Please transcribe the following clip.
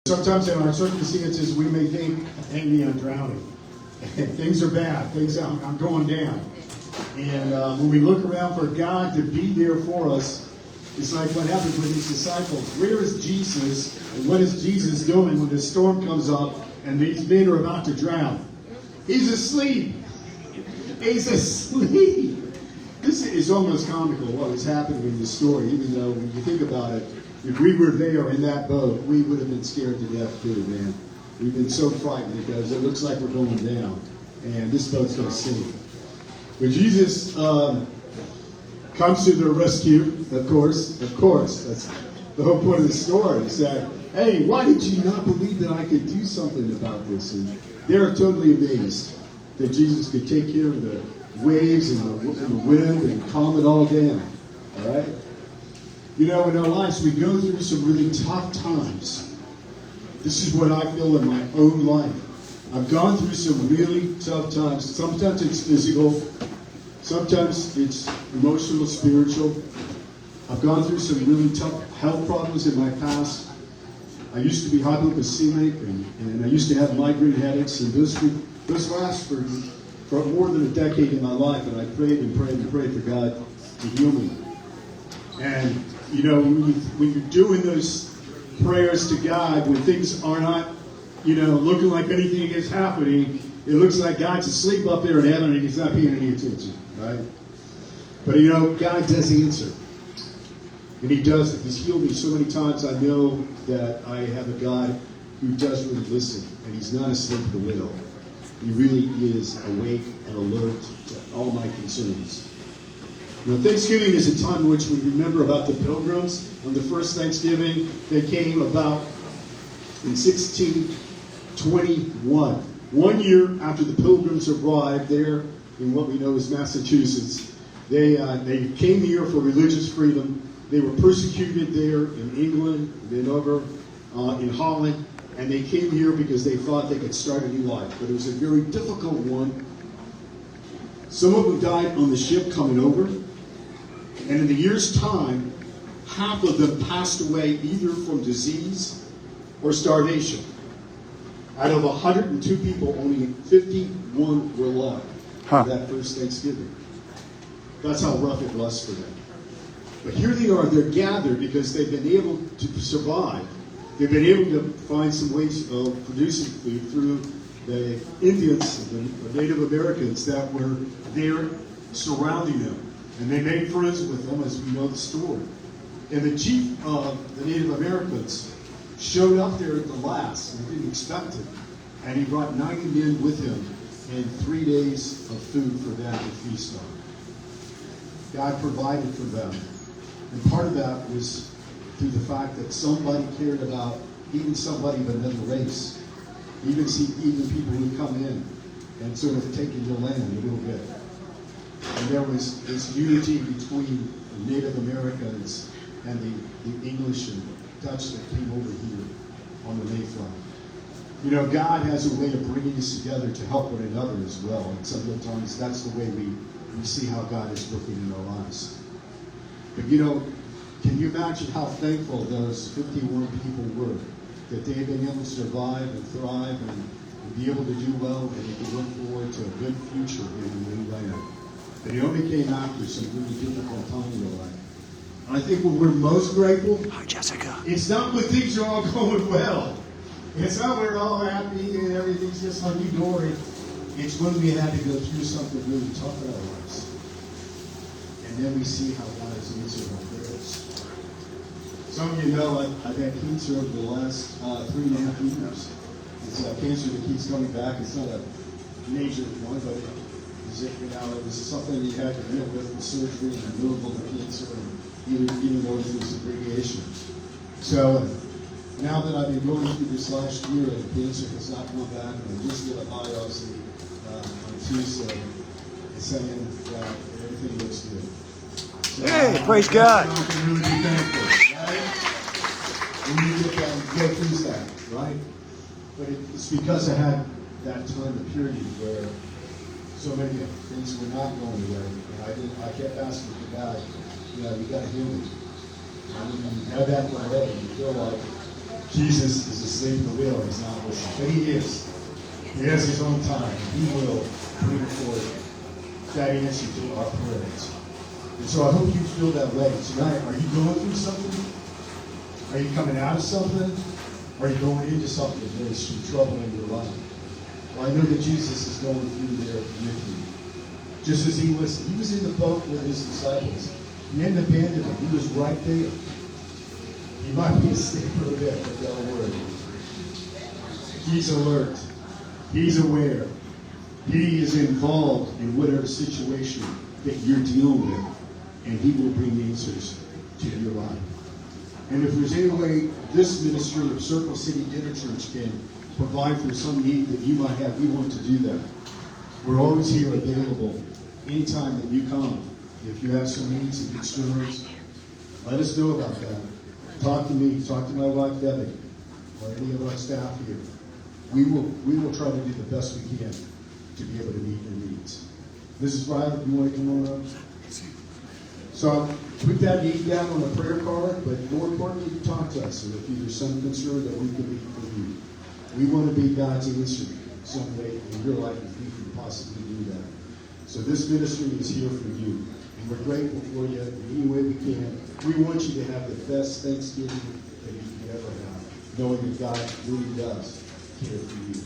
Sometimes in our circumstances, we may think, hang me, I'm drowning. Things are bad. I'm going down. And when we look around for God to be there for us, it's like what happens with these disciples. Where is Jesus? And what is Jesus doing when the storm comes up and these men are about to drown? He's asleep. He's asleep. This is almost comical what was happening in the story, even though when you think about it, if we were there in that boat, we would have been scared to death too, man. We've been so frightened because it looks like we're going down, and this boat's going to sink. But Jesus comes to their rescue, of course. That's the whole point of the story, is that, hey, why did you not believe that I could do something about this? And they're totally amazed that Jesus could take care of the waves and the wind and calm it all down. All right? You know, in our lives, we go through some really tough times. This is what I feel in my own life. I've gone through some really tough times. Sometimes it's physical. Sometimes it's emotional, spiritual. I've gone through some really tough health problems in my past. I used to be hypoglycemic, and I used to have migraine headaches, and those last for more than a decade in my life, and I prayed and prayed and prayed for God to heal me. And you know, when you're doing those prayers to God, when things are not, looking like anything is happening, it looks like God's asleep up there in heaven and he's not paying any attention, right? But God does answer. And he does it. He's healed me so many times. I know that I have a God who does really listen, and he's not asleep at the wheel. He really is awake and alert to all my concerns. Now, Thanksgiving is a time in which we remember about the pilgrims. On the first Thanksgiving, they came about in 1621. 1 year after the pilgrims arrived there in what we know as Massachusetts. They came here for religious freedom. They were persecuted there in England, then over in Holland, and they came here because they thought they could start a new life. But it was a very difficult one. Some of them died on the ship coming over. And in the year's time, half of them passed away either from disease or starvation. Out of 102 people, only 51 were alive for that first Thanksgiving. That's how rough it was for them. But here they are, they're gathered because they've been able to survive. They've been able to find some ways of producing food through the Indians, the Native Americans that were there surrounding them. And they made friends with them, as we know the story. And the chief of the Native Americans showed up there at the last, and didn't expect it. And he brought 90 men with him and 3 days of food for them to feast on. God provided for them. And part of that was through the fact that somebody cared about even somebody of another race. Even people who come in and sort of taking your land a little bit. And there was this unity between the Native Americans and the English and Dutch that came over here on the Mayflower. God has a way of bringing us together to help one another as well. And sometimes that's the way we see how God is working in our lives. But can you imagine how thankful those 51 people were that they had been able to survive and thrive and be able to do well, and they could look forward to a good future in the new land. But it only came after some really difficult time in their life. And I think when we're most grateful, Hi, Jessica. It's not when things are all going well. It's not when we're all happy and everything's just hunky-dory. It's when we had to go through something really tough in our lives. And then we see how God has answered our prayers. Some of you know I've had cancer over the last 3.5 years. It's cancer that keeps coming back. It's not a major one, but it was something you had to deal with surgery and removal of cancer, and even going through some radiation. So now that I've been going through this last year, and the cancer has not come back, and I just did a biopsy on Tuesday, and saying that everything looks good. So Hey, praise God. I can really be thankful, right? When you get go through that, right? But it's because I had that time of period where so many things were not going away, and I kept asking for God, you got to heal me. And when you have that way, you feel like Jesus is asleep at the wheel. He's not listening. But he is. He has his own time. He will bring forth that answer to our prayers. And so I hope you feel that way tonight. Are you going through something? Are you coming out of something? Are you going into something that is some trouble in your life? Well, I know that Jesus is going through there with you. Just as he was in the boat with his disciples. He hadn't abandoned them. He was right there. He might be asleep for a bit, but don't worry. He's alert. He's aware. He is involved in whatever situation that you're dealing with, and he will bring answers to your life. And if there's any way this ministry of Circle City Dinner Church can provide for some need that you might have, we want to do that. We're always here available anytime that you come. If you have some needs and concerns, let us know about that. Talk to me, talk to my wife Debbie, or any of our staff here. We will try to do the best we can to be able to meet your needs. Mrs. Riley, you want to come on up? So put that need down on a prayer card, but more importantly, talk to us. And if there's some concern that we can meet for you, we want to be God's answer some way in your life if we can possibly do that. So this ministry is here for you. And we're grateful for you in any way we can. We want you to have the best Thanksgiving that you can ever have, knowing that God really does care for you.